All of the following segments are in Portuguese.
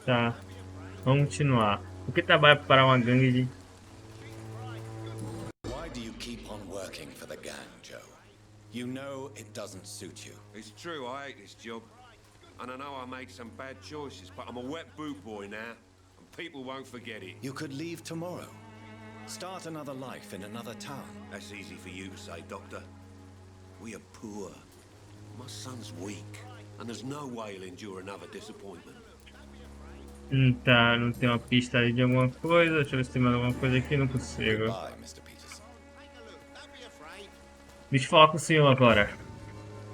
Tá, vamos continuar. Por que trabalha para uma gangue de... Why do you keep on working for the gang, Joe? You know it doesn't suit you. It's true, I hate this job. And I know I made some bad choices, but I'm a wet boot boy now, and people won't forget it. You could leave tomorrow. Start another life in another town. That's easy for you to say, Doctor. We are poor. My son's weak, and there's no way he'll endure another disappointment. Tá, não tem uma pista ali de alguma coisa. Deixa eu ver se tem mais alguma coisa aqui, não consigo. Goodbye, Mr. Peterson. Deixa eu falar com o senhor agora.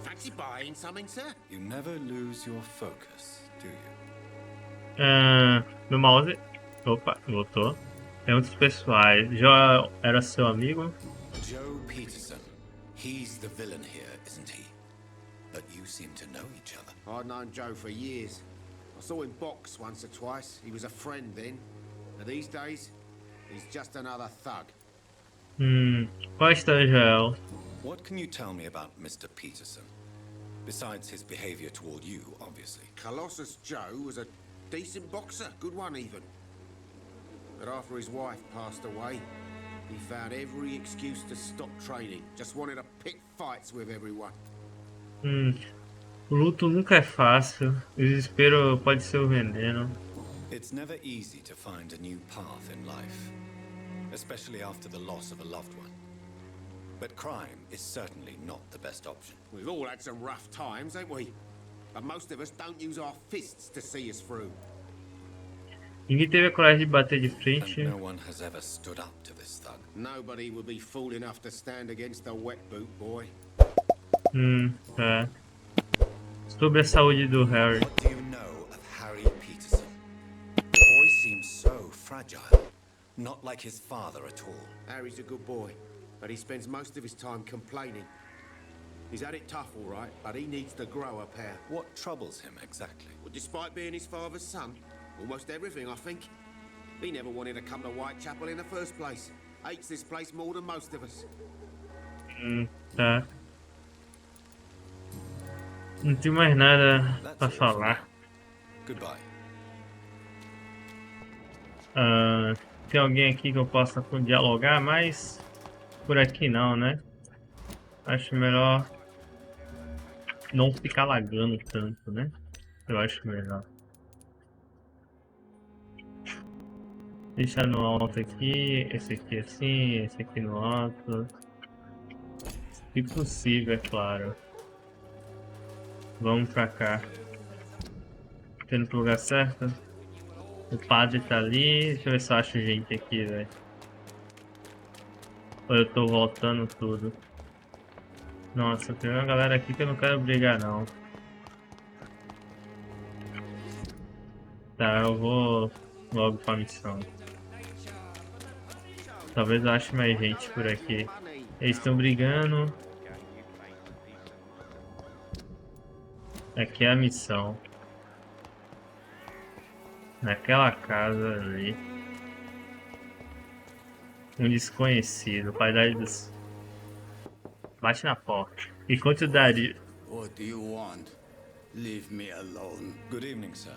Fancy buying something, sir? You never lose your focus, do you? Meu mouse... Opa, voltou. Perguntas pessoais. Já era seu amigo? Joe Peterson. He's the villain here, isn't he? But you seem to know each other. I've known Joe for years. I saw him box once or twice. He was a friend then. And these days, he's just another thug. Qual a história, Joel? What can you tell me about Mr. Peterson? Besides his behavior toward you, obviously. Colossus Joe was a decent boxer, good one even. But after his wife passed away, he found every excuse to stop training. Just wanted to pick fights with everyone. O luto nunca é fácil. O desespero pode ser o veneno. It's never easy to find a new path in life, especially after the loss of a loved one. But crime is certainly not the best option. We've all had some rough times, ain't we? But most of us don't use our fists to see us through. Ninguém teve a coragem de bater de frente. And no one has ever stood up to this thug. Nobody would be fool enough to stand against the wet boot boy. Tá. Sobre a saúde do Harry. What do you know of Harry Peterson? The boy seems so fragile. Not like his father at all. Harry's a good boy, but he spends most of his time complaining. He's had it tough, all right, but he needs to grow a pair. What troubles him exactly? Well, despite being his father's son, almost everything, I think. He never wanted to come to Whitechapel in the first place. Hates this place more than most of us. Tá. Não tem mais nada pra falar. Goodbye. Tem alguém aqui que eu possa dialogar, mas por aqui não, né? Acho melhor não ficar lagando tanto, né? Eu acho melhor. Deixar no alto aqui, esse aqui assim, esse aqui no alto. Se possível, é claro. Vamos pra cá. Tô indo pro lugar certo. O padre tá ali. Deixa eu ver se eu acho gente aqui, velho. Ou eu tô voltando tudo. Nossa, tem uma galera aqui que eu não quero brigar, não. Tá, eu vou logo pra missão. Talvez eu ache mais gente por aqui. Eles estão brigando. Aqui é a missão. Naquela casa ali. Um desconhecido. Paidade dos... Bate na porta. Enquanto o Darius... What do you want? Leave me alone. Good evening, sir.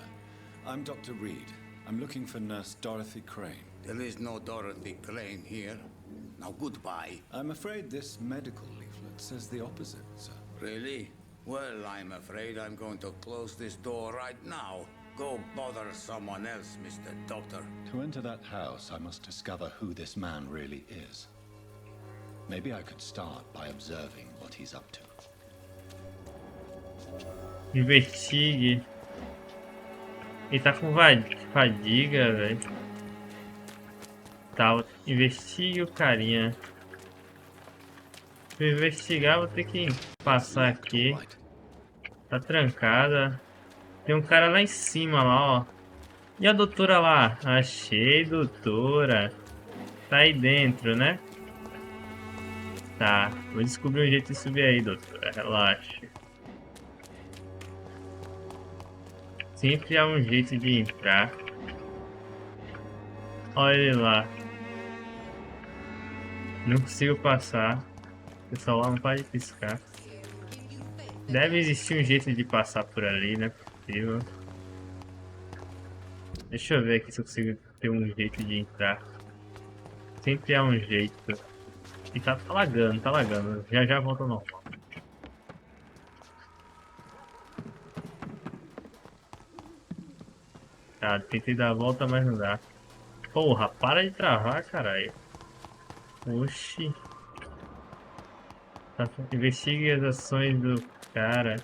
I'm Dr. Reid. I'm looking for Nurse Dorothy Crane. There is no Dorothy Crane here. Now goodbye. I'm afraid this medical leaflet says the opposite, sir. Really? Well, I'm afraid I'm going to close this door right now. Go bother someone else, Mr. Doctor. To enter that house, I must discover who this man really is. Maybe I could start by observing what he's up to. Investigue. Ele tá com fadiga, velho. Tá, investigue o carinha. Se eu investigar, vou ter que passar aqui. Tá trancada. Tem um cara lá em cima, lá, ó. E a doutora lá? Achei, doutora. Tá aí dentro, né? Tá, vou descobrir um jeito de subir aí, doutora. Relaxa. Sempre há um jeito de entrar. Olha ele lá. Não consigo passar. O pessoal lá não pode piscar. Deve existir um jeito de passar por ali, não é possível. Deixa eu ver aqui se eu consigo ter um jeito de entrar. Sempre há um jeito. E tá lagando, tá lagando. Já já volta ao normal. Tá, tentei dar a volta, mas não dá. Porra, para de travar, caralho. Oxi. Tá, investigue as ações do cara.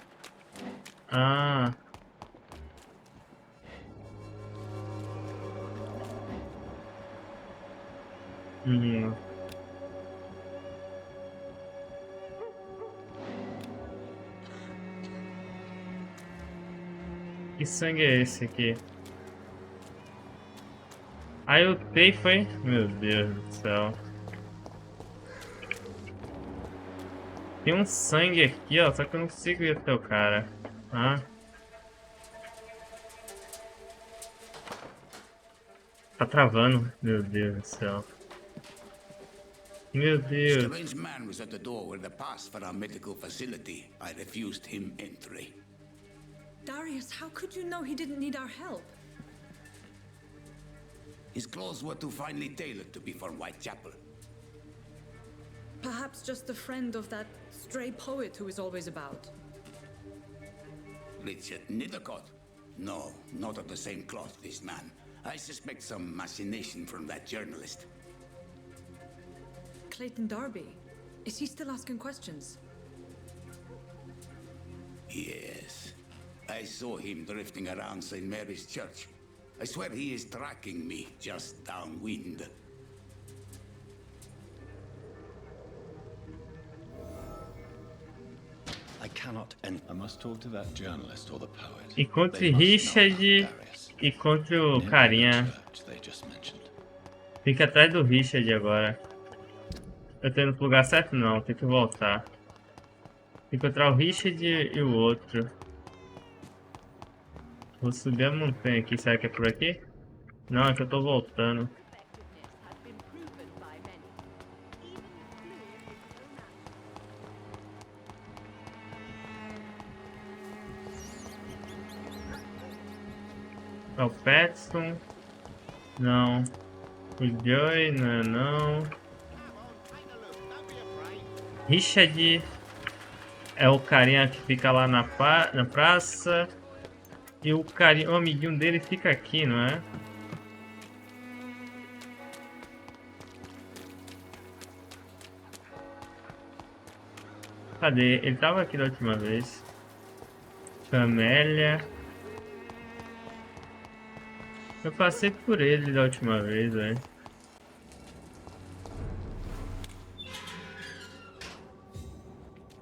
Ah. Hum. Que sangue é esse aqui? Aí eu tei foi? Meu Deus do céu. Tem um sangue aqui, ó, só que eu não consigo ir até o cara. Ah. Tá travando. Meu Deus do céu. Meu Deus. Strange man was at the door with a pass for our medical facility. I refused him entry. Darius, how could you know he didn't need our help? His clothes were too finely tailored to be from Whitechapel. Perhaps just a friend of that stray poet who is always about. Richard Nethercott? No, not of the same cloth, this man. I suspect some machination from that journalist. Clayton Darby. Is he still asking questions? Yes. I saw him drifting around St. Mary's Church. I swear he is tracking me just downwind. I cannot end. I must talk to that journalist or the poet. Encontre They must know about Richard Darius. e encontre o Near carinha. the church they just mentioned. Fica atrás do Richard agora. Eu tô indo pro lugar certo? Não, tem que voltar. Encontrar o Richard e o outro. Vou subir a montanha aqui. Será que é por aqui? Não, é que eu tô voltando. É o Petrescu? Não. O Joy? Não. Richard é o carinha que fica lá na praça. E o carinha, o amiguinho dele fica aqui, não é? Cadê? Ele tava aqui da última vez. Camélia. Eu passei por ele da última vez, velho.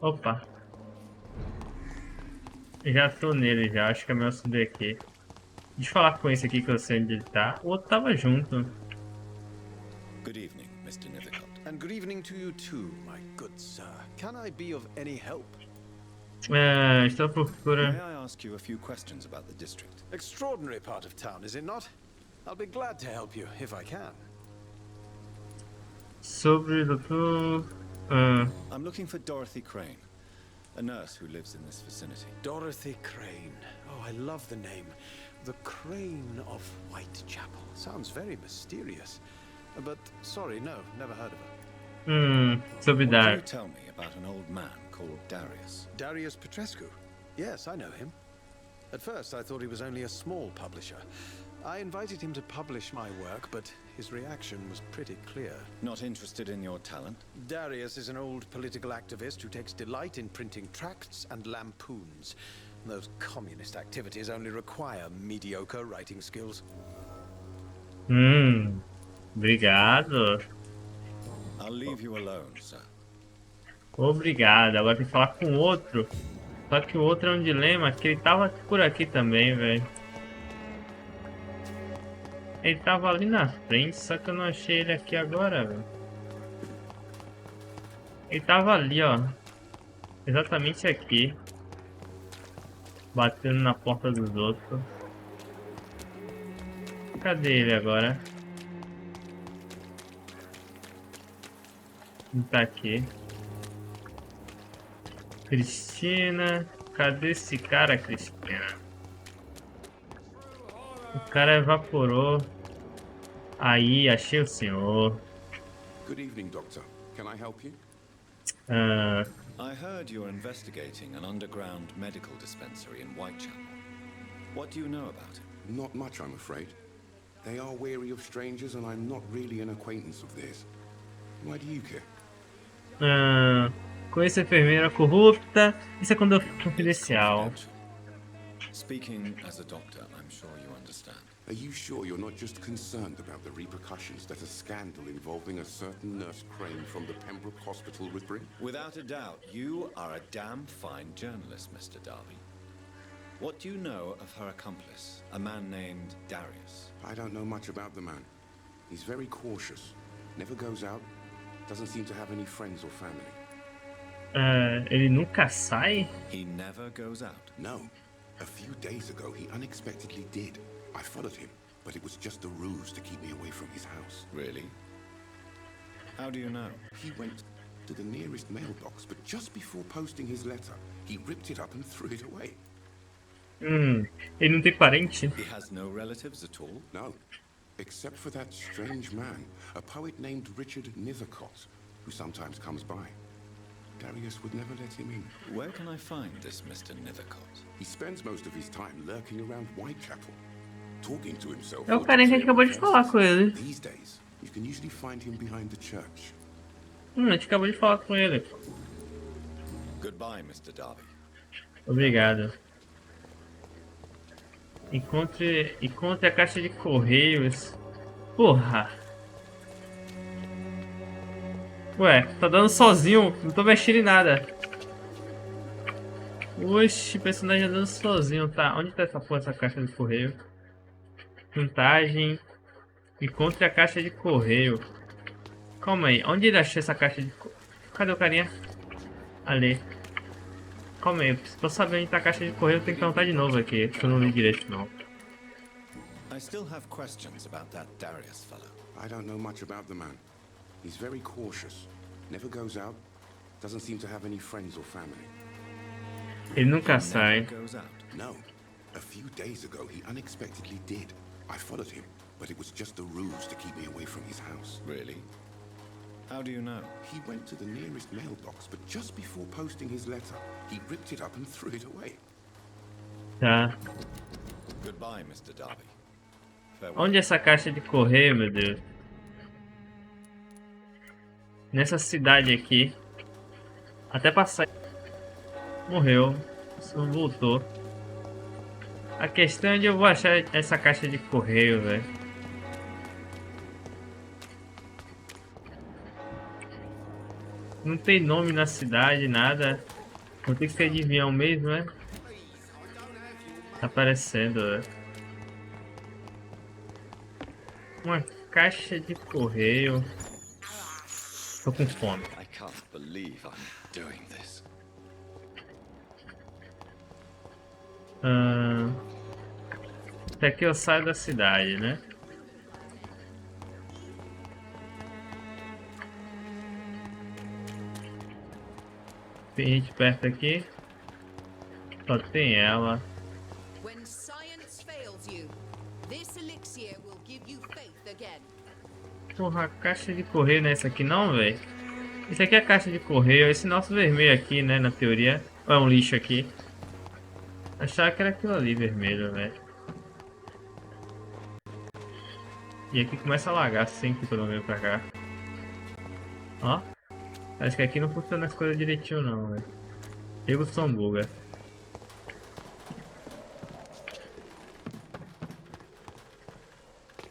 Opa. Já tô nele já, acho que é melhor subir aqui. Deixa eu falar com esse aqui que eu sei onde ele tá. O outro tava junto. Good evening, Mr. Nethercott. And good evening to you too, my good sir. Can I be of any help? Estou à May procura. I ask you a few questions about the district? Extraordinary part of town, is it not? I'll be glad to help you if I can. Sobre doutor. I'm looking for Dorothy Crane, a nurse who lives in this vicinity. Dorothy Crane. Oh, I love the name. The Crane of Whitechapel. Sounds very mysterious. But sorry, no, never heard of her. Sobre What can you Darius. tell me about an old man called Darius? Darius Petrescu. Yes, I know him. At first, I thought he was only a small publisher. I invited him to publish my work, but his reaction was pretty clear. Not interested in your talent? Darius is an old political activist who takes delight in printing tracts and lampoons. Those communist activities only require mediocre writing skills. Obrigado. I'll leave you alone, sir. Obrigado. Agora tem que falar com o outro. Só que o outro é um dilema, que ele tava por aqui também, velho. Ele tava ali na frente, só que eu não achei ele aqui agora, velho. Ele tava ali, ó. Exatamente aqui. Batendo na porta dos outros. Cadê ele agora? Não tá aqui. Cristina. Cadê esse cara, Cristina? O cara evaporou. Aí, achei o senhor. Good evening, Doctor. Can I help you? I heard you're investigating an underground medical dispensary in Whitechapel. What do you know about it? Not much, I'm afraid. They are wary of strangers, and I'm not really an acquaintance of theirs. Why do you care? Conheço a enfermeira corrupta e segunda confidencial. Speaking as a doctor, I'm sure you understand. Are you sure you're not just concerned about the repercussions that a scandal involving a certain nurse Crane from the Pembroke Hospital would bring? Without a doubt, you are a damn fine journalist, Mr. Darby. What do you know of her accomplice, a man named Darius? I don't know much about the man. He's very cautious, never goes out, doesn't seem to have any friends or family. Ele nunca sai? He never goes out. No. A few days ago, he unexpectedly did. I followed him, but it was just a ruse to keep me away from his house. Really? How do you know? He went to the nearest mailbox, but just before posting his letter, he ripped it up and threw it away. Ele não tem parente? He has no relatives at all? No, except for that strange man, a poet named Richard Nethercott, who sometimes comes by. Darius would never let him in. Where can I find this Mr. Nethercott? He spends most of his time lurking around Whitechapel, talking to himself. É o cara que a gente acabou de falar com ele. These days, you can usually find him behind the church. A gente acabou de falar com ele. Goodbye, Mr. Darby. Obrigado. Encontre a caixa de correios. Porra. Ué, tá dando sozinho. Não tô mexendo em nada. Oxi, personagem andando sozinho. Tá, onde tá essa porra, essa caixa de correio? Chantagem. Encontre a caixa de correio. Calma aí, onde ele achou essa caixa de correio? Cadê o carinha? Ali. Calma aí, pra saber onde tá a caixa de correio, eu tenho que perguntar de novo aqui, que eu não li direito não. I still have questions about that Darius fellow. I don't know much about the man. He's very cautious, never goes out, doesn't seem to have any friends or family. Ele nunca sai. Goes out. No. A few days ago, he unexpectedly did. I followed him, but it was just a ruse to keep me away from his house. Really? How do you know? He went to the nearest mailbox, but just before posting his letter, he ripped it up and threw it away. Tá. Goodbye, Mr. Darby. Farewell. Onde é essa caixa de correio, meu Deus? Nessa cidade aqui. Até passar. Morreu. Não voltou. A questão é onde eu vou achar essa caixa de correio, velho. Não tem nome na cidade, nada. Vou ter que ser adivinhão mesmo, né? Tá aparecendo, velho. Uma caixa de correio. Tô com fome. I can't believe I'm doing this. Daqui eu saio da cidade, né? Tem gente perto aqui. Só tem ela. When science fails you, this elixir will give you faith again. Porra, a caixa de correio não é essa aqui não, velho? Isso aqui é a caixa de correio. Esse nosso vermelho aqui, né, na teoria. Ou é um lixo aqui? Achava que era aquilo ali, vermelho, velho. E aqui começa a lagar sempre quando eu venho pra cá. Ó. Acho que aqui não funciona as coisas direitinho não, velho. Pega o som buga.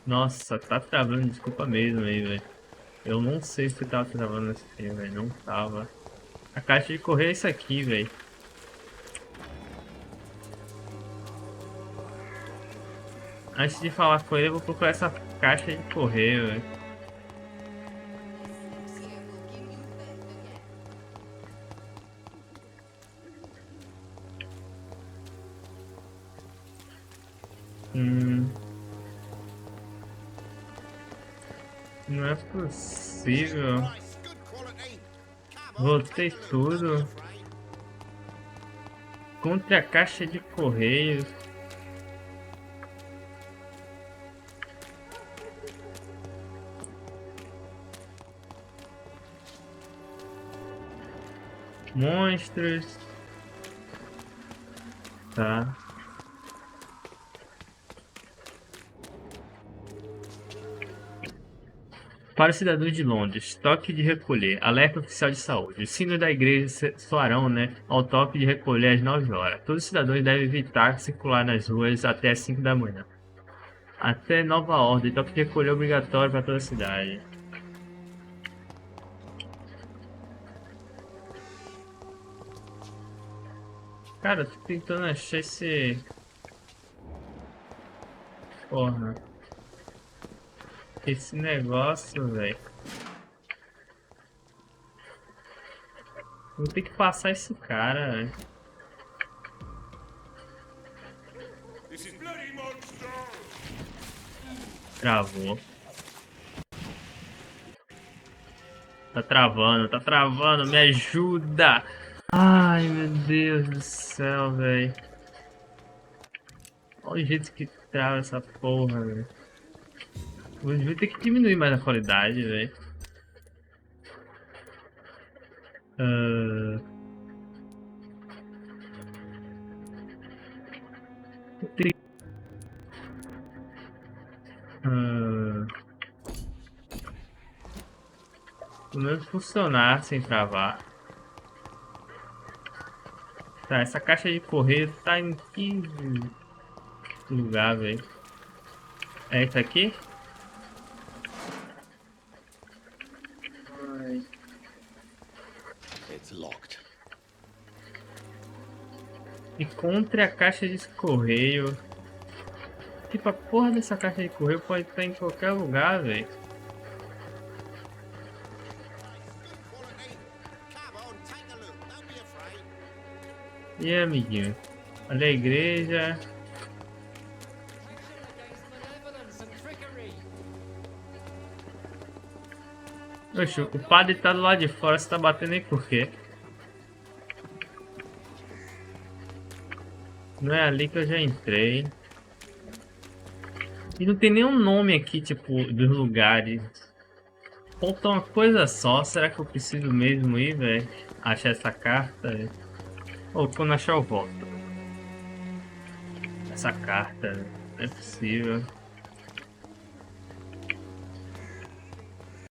Nossa, tá travando, desculpa mesmo aí, velho. Eu não sei se tava travando esse filme, velho. Não tava. A caixa de correio é isso aqui, velho. Antes de falar com ele, eu vou procurar essa caixa de correio, velho. Não é possível. Voltei tudo. Contra a caixa de correio. Monstros. Tá. Para os cidadãos de Londres, toque de recolher, alerta oficial de saúde. Os sinos da igreja soarão, ao toque de recolher às 9 horas. Todos os cidadãos devem evitar circular nas ruas até as 5 da manhã. Até nova ordem, toque de recolher obrigatório para toda a cidade. Cara, eu tô tentando achar esse... Porra. Esse negócio, velho. Vou ter que passar esse cara, velho. Travou. Tá travando, me ajuda! Ai, meu Deus do céu, velho. Olha o jeito que trava essa porra, velho. Vou ter que diminuir mais a qualidade, velho. Pelo menos funcionar sem travar. Tá, essa caixa de correio tá em que lugar, velho? É isso aqui? Encontre a caixa de correio. Tipo, a porra dessa caixa de correio pode estar em qualquer lugar, velho. E aí, amiguinho? Olha a igreja. Oxe, o padre tá do lado de fora, você tá batendo aí por quê? Não é ali que eu já entrei. E não tem nenhum nome aqui, tipo, dos lugares. Falta uma coisa só. Será que eu preciso mesmo ir, velho? Achar essa carta, velho? Ou quando achar eu volto. Essa carta, não é possível.